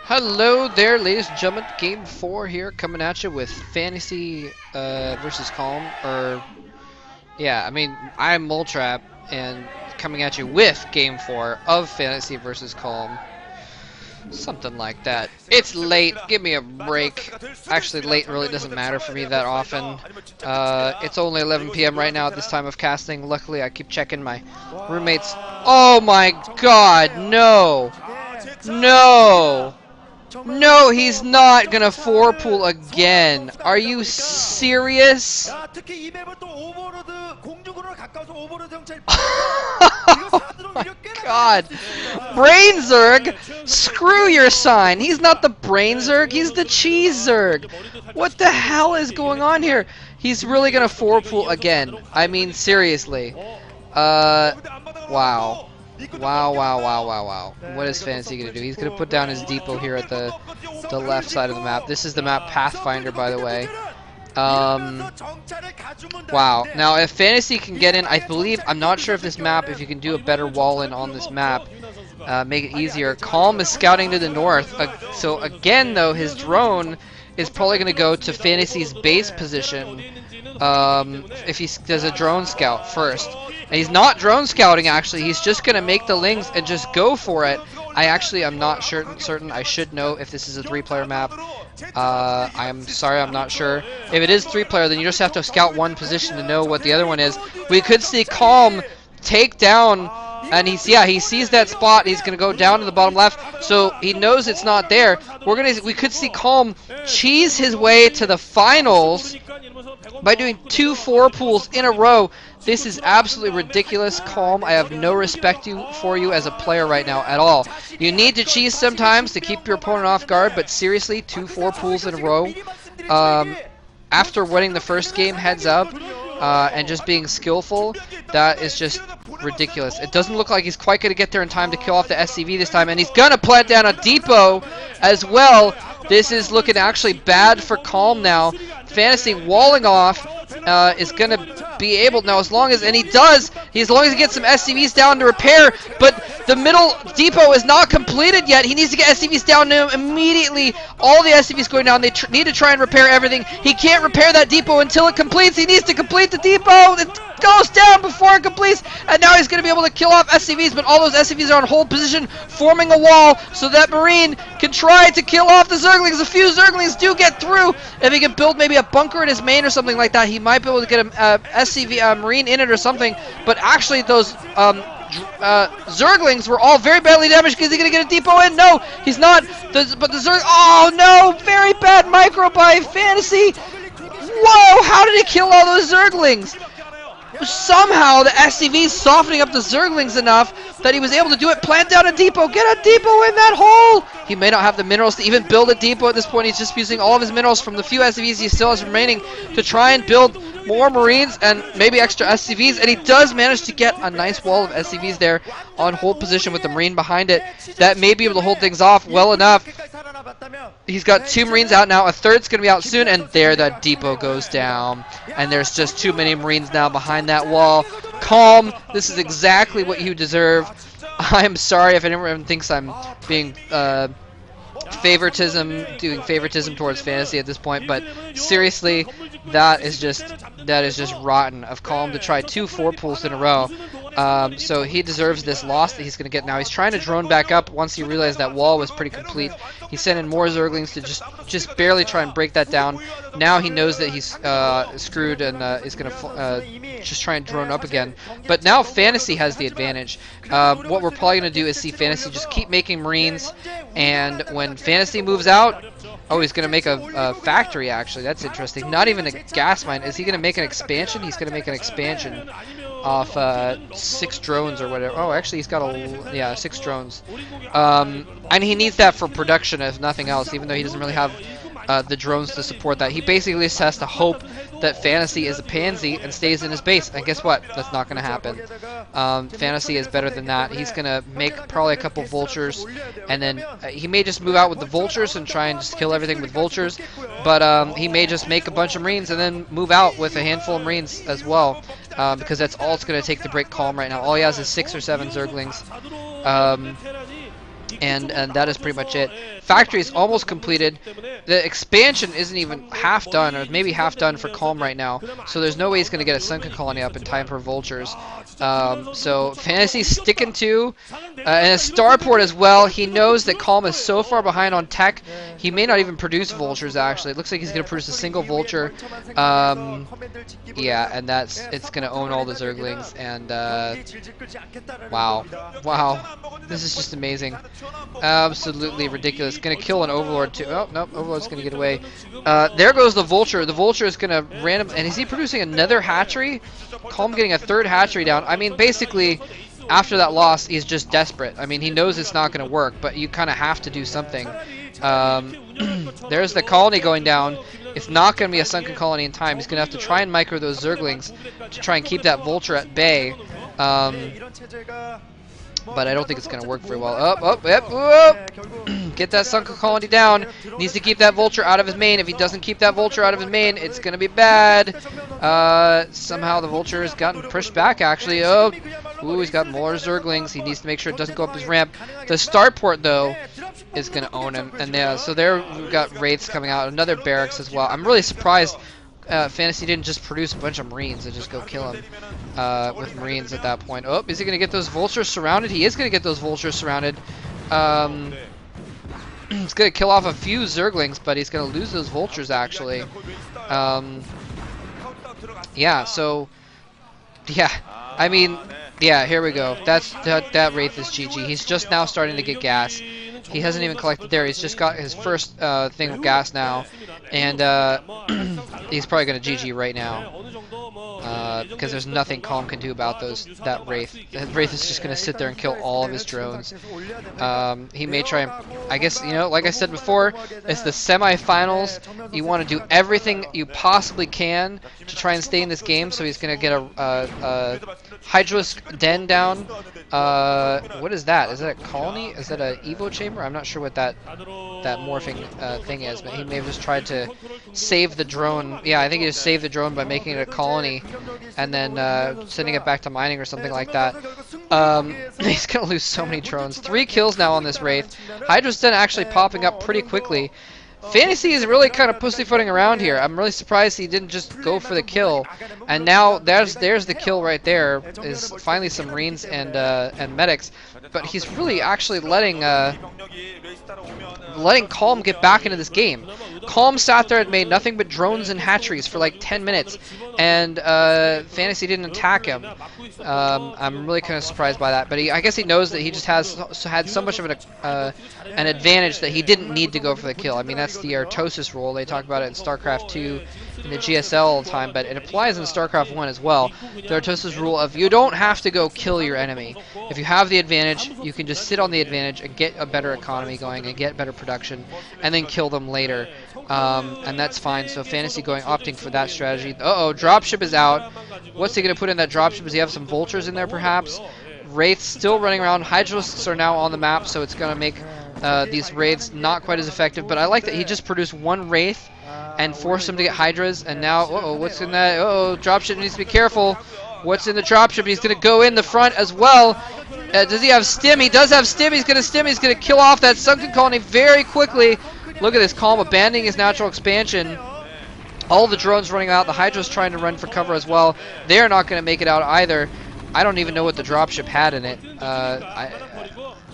Hello there, ladies and gentlemen. Game 4 here, coming at you with Fantasy versus Calm. I'm Moltrap, and coming at you with Game 4 of Fantasy versus Calm. Something like that. It's late. Give me a break. Actually, late really doesn't matter for me that often. It's only 11 p.m. right now at this time of casting. Luckily, I keep checking my roommates. Oh my god, no! No! No, he's not gonna 4-pool again. Are you serious? Oh my god. Brain Zerg? Screw your sign. He's not the Brain Zerg, he's the Cheese Zerg. What the hell is going on here? He's really gonna 4-pool again. I mean, seriously. Wow. Wow. What is Fantasy going to do? He's going to put down his depot here at the left side of the map. This is the map Pathfinder, by the way. Wow. Now, if Fantasy can get in, I believe, I'm not sure if this map, if you can do a better wall in on this map, make it easier. Calm is scouting to the north. So, again, though, his drone is probably going to go to Fantasy's base position if he does a drone scout first. And he's not drone scouting, actually. He's just going to make the lings and just go for it. I'm not certain. I should know if this is a 3-player map. I'm sorry, I'm not sure. If it is 3-player, then you just have to scout one position to know what the other one is. We could see Calm take down, and he sees that spot. He's going to go down to the bottom left, so he knows it's not there. We could see Calm cheese his way to the finals by doing 2 4-pools in a row. This is absolutely ridiculous. Calm, I have no respect for you as a player right now at all. You need to cheese sometimes to keep your opponent off guard, but seriously, 2 4-pools in a row. After winning the first game heads up and just being skillful, that is just ridiculous. It doesn't look like he's quite going to get there in time to kill off the SCV this time, and he's going to plant down a depot as well. This is looking actually bad for Calm now. Fantasy walling off is going to be able now, as long as he gets some SCVs down to repair, but the middle depot is not completed yet. He needs to get SCVs down to him immediately. All the SCVs going down. They need to try and repair everything. He can't repair that depot until it completes. He needs to complete the depot. It goes down before it completes, and now he's going to be able to kill off SCVs, but all those SCVs are on hold position, forming a wall, so that Marine can try to kill off the Zerglings. A few Zerglings do get through. If he can build maybe a bunker in his main or something like that, he might be able to get a SCV Marine in it or something, but actually those Zerglings were all very badly damaged. Is he going to get a depot in? No, he's not. But the Zerg... Oh, no! Very bad micro by Fantasy! Whoa! How did he kill all those Zerglings? Somehow the SCV's softening up the Zerglings enough that he was able to do it. Plant down a depot. Get a depot in that hole! He may not have the minerals to even build a depot at this point. He's just using all of his minerals from the few SCVs he still has remaining to try and build more Marines and maybe extra SCVs, and he does manage to get a nice wall of SCVs there on hold position with the Marine behind it. That may be able to hold things off well enough. He's got 2 Marines out now, a third's going to be out soon, and there that depot goes down. And there's just too many Marines now behind that wall. Calm, this is exactly what you deserve. I'm sorry if anyone thinks I'm being doing favoritism towards Fantasy at this point, but seriously, that is just rotten of Calm to try 2 4-pools in a row. So he deserves this loss that he's going to get now. He's trying to drone back up once he realized that wall was pretty complete. He sent in more Zerglings to just barely try and break that down. Now he knows that he's screwed and is going to just try and drone up again. But now Fantasy has the advantage. What we're probably going to do is see Fantasy just keep making Marines, and when Fantasy moves out, oh, he's going to make a factory, actually. That's interesting. Not even a gas mine. Is he going to make an expansion? He's going to make an expansion off 6 drones or whatever. Oh, actually, he's got 6 drones. And he needs that for production, if nothing else, even though he doesn't really have the drones to support that. He basically just has to hope that Fantasy is a pansy and stays in his base. And guess what? That's not going to happen. Fantasy is better than that. He's going to make probably a couple vultures, and then he may just move out with the vultures and try and just kill everything with vultures. But he may just make a bunch of Marines and then move out with a handful of Marines as well, because that's all it's going to take to break Calm right now. All he has is 6 or 7 Zerglings. And that is pretty much it. Factory is almost completed. The expansion isn't even half done, or maybe half done for Calm right now. So there's no way he's going to get a Sunken Colony up in time for Vultures. So Fantasy's sticking to, and a Starport as well. He knows that Calm is so far behind on tech, he may not even produce Vultures actually. It looks like he's going to produce a single Vulture. Yeah, and it's going to own all the Zerglings, and wow. This is just amazing. Absolutely ridiculous. Gonna kill an Overlord too. Oh, nope, Overlord's gonna get away. There goes the Vulture. The Vulture is gonna random... And is he producing another hatchery? Calm getting a third hatchery down. I mean, basically, after that loss, he's just desperate. I mean, he knows it's not gonna work, but you kind of have to do something. There's the colony going down. It's not gonna be a Sunken Colony in time. He's gonna have to try and micro those Zerglings to try and keep that Vulture at bay. But I don't think it's going to work very well. Get that Sunken Colony down. Needs to keep that Vulture out of his main. If he doesn't keep that Vulture out of his main, it's going to be bad. Somehow the Vulture has gotten pushed back, actually. Ooh, he's got more Zerglings. He needs to make sure it doesn't go up his ramp. The Starport, though, is going to own him. And yeah, so there we've got Wraiths coming out. Another Barracks as well. I'm really surprised Fantasy didn't just produce a bunch of Marines and just go kill him with Marines at that point. Oh, is he going to get those Vultures surrounded? He is going to get those Vultures surrounded. He's going to kill off a few Zerglings, but he's going to lose those Vultures, actually. Yeah, so... Yeah, I mean... Yeah, here we go. That Wraith is GG. He's just now starting to get gas. He hasn't even collected there. He's just got his first thing of gas now. And he's probably going to GG right now. Because there's nothing Calm can do about that Wraith. The Wraith is just going to sit there and kill all of his drones. He may try and... I guess, you know, like I said before, it's the semifinals. You want to do everything you possibly can to try and stay in this game. So he's going to get a Hydrosk Den down. What is that? Is that a colony? Is that an Evo chamber? I'm not sure what that morphing thing is, but he may have just tried to save the drone. Yeah, I think he just saved the drone by making it a colony and then sending it back to mining or something like that. He's going to lose so many drones. 3 kills now on this Wraith. Hydra's Den actually popping up pretty quickly. Fantasy is really kind of pussyfooting around here. I'm really surprised he didn't just go for the kill. And now there's the kill right there. Is finally some Marines and medics. But he's really actually letting Calm get back into this game. Calm sat there and made nothing but drones and hatcheries for like 10 minutes, and Fantasy didn't attack him. I'm really kind of surprised by that, but I guess he knows that he just had so much of an advantage that he didn't need to go for the kill. I mean, that's the Artosis rule. They talk about it in StarCraft 2 in the GSL all the time, but it applies in StarCraft 1 as well. The Artosis rule of you don't have to go kill your enemy. If you have the advantage, you can just sit on the advantage and get a better economy going and get better production, and then kill them later. And that's fine. So Fantasy opting for that strategy. Uh-oh, dropship is out. What's he going to put in that dropship? Does he have some Vultures in there, perhaps? Wraiths still running around. Hydrosks are now on the map, so it's going to make these Wraiths not quite as effective. But I like that he just produced 1 Wraith and forced him to get Hydras. And now, uh-oh, what's in that? Uh-oh, dropship needs to be careful. What's in the dropship? He's going to go in the front as well. Does he have stim? He does have stim. He's going to stim. He's going to kill off that Sunken Colony very quickly. Look at this, Calm abandoning his natural expansion. All the drones running out. The Hydra's trying to run for cover as well. They're not going to make it out either. I don't even know what the dropship had in it. I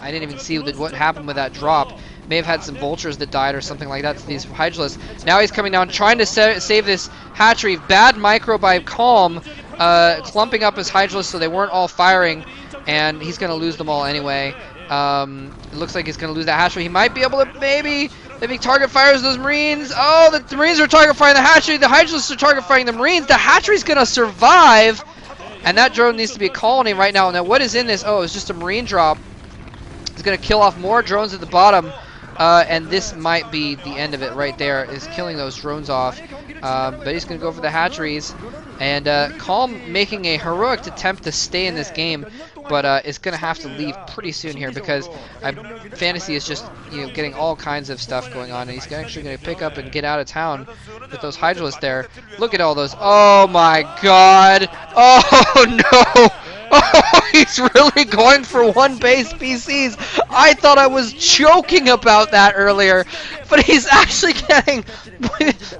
didn't even see what happened with that drop. May have had some Vultures that died or something like that to these Hydralisks. Now he's coming down, trying to save this hatchery. Bad micro by Calm, clumping up his Hydralisks so they weren't all firing, and he's going to lose them all anyway. It looks like he's going to lose that hatchery. He might be able to maybe target fires those Marines. Oh, the Marines are target firing the hatchery. The Hydralisks are target firing the Marines. The hatchery's going to survive, and that drone needs to be a colony right now. Now, what is in this? Oh, it's just a Marine drop. It's going to kill off more drones at the bottom. And this might be the end of it right there, is killing those drones off. But he's going to go for the hatcheries. And Calm making a heroic attempt to stay in this game, but is going to have to leave pretty soon here because Fantasy is just getting all kinds of stuff going on. And he's actually going to pick up and get out of town with those Hydralisks there. Look at all those. Oh my god. Oh no. Oh, He's really going for one base PCs. I thought I was joking about that earlier, but he's actually getting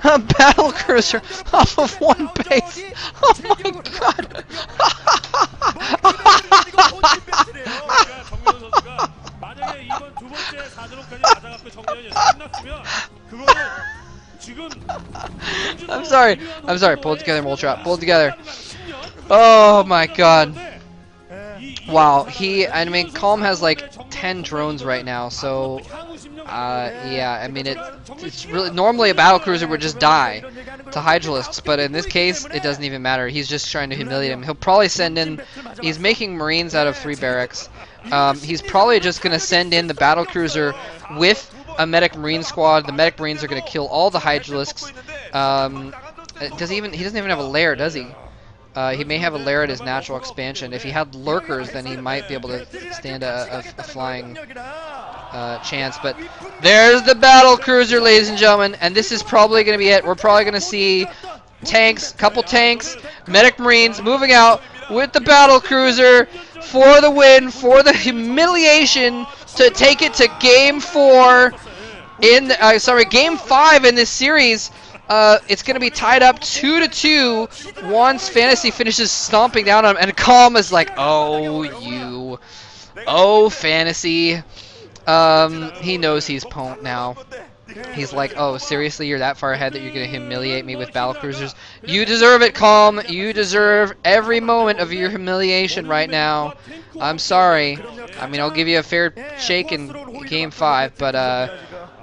a battle cruiser off of one base. Oh my god. I'm sorry. I'm sorry. Pull it together, Moltrap. Pull it together. Oh my god. Wow. I mean, Calm has like 10 drones right now, so yeah. I mean, it's really normally a battle cruiser would just die to Hydralisks, but in this case, it doesn't even matter. He's just trying to humiliate him. He'll probably send in. He's making Marines out of 3 barracks. He's probably just gonna send in the battle cruiser with a medic marine squad. The medic marines are gonna kill all the Hydralisks. He doesn't even have a lair, does he? He may have a lair at his natural expansion. If he had lurkers, then he might be able to stand a flying chance. But there's the battle cruiser, ladies and gentlemen, and this is probably going to be it. We're probably going to see tanks, couple tanks, medic marines moving out with the battle cruiser for the win, for the humiliation to take it to Game 4 in Game 5 in this series. It's going to be tied up 2-2 once Fantasy finishes stomping down on him, and Calm is like, oh Fantasy. He knows he's pwned now. He's like, oh, seriously, you're that far ahead that you're going to humiliate me with battle cruisers? You deserve it, Calm. You deserve every moment of your humiliation right now. I'm sorry. I mean, I'll give you a fair shake in Game 5, but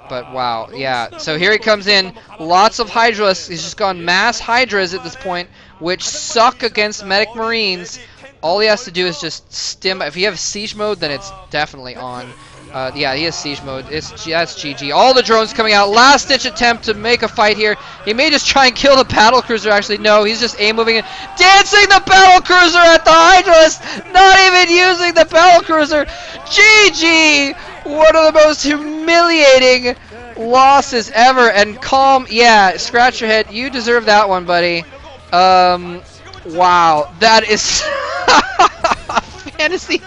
wow, yeah. So here he comes in. Lots of Hydras. He's just gone mass Hydras at this point, which suck against Medic Marines. All he has to do is just stim. If you have Siege mode, then it's definitely on. Yeah, he has Siege mode. That's GG. All the drones coming out. Last ditch attempt to make a fight here. He may just try and kill the battle cruiser. Actually, no. He's just aim moving in. Dancing the battle cruiser at the Hydralist. Not even using the battle cruiser. GG. One of the most humiliating losses ever. And Calm, yeah, scratch your head. You deserve that one, buddy. Wow. That is Fantasy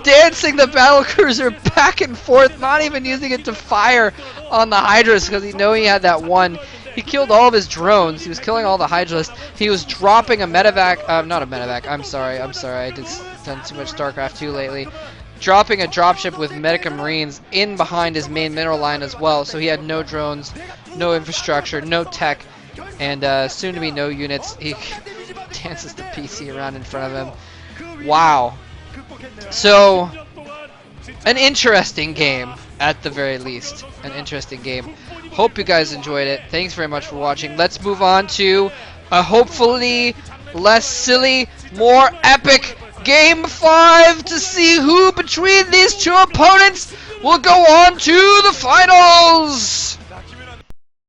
dancing the battle cruiser back and forth, not even using it to fire on the Hydras because he knew he had that one. He killed all of his drones. He was killing all the Hydralists. He was dropping a medevac. Not a medevac. I'm sorry. I just done too much StarCraft 2 lately. Dropping a dropship with Medica Marines in behind his main mineral line as well. So he had no drones, no infrastructure, no tech, and soon to be no units. He dances the PC around in front of him. Wow. So, an interesting game, at the very least. An interesting game. Hope you guys enjoyed it. Thanks very much for watching. Let's move on to a hopefully less silly, more epic Game 5 to see who between these two opponents will go on to the finals!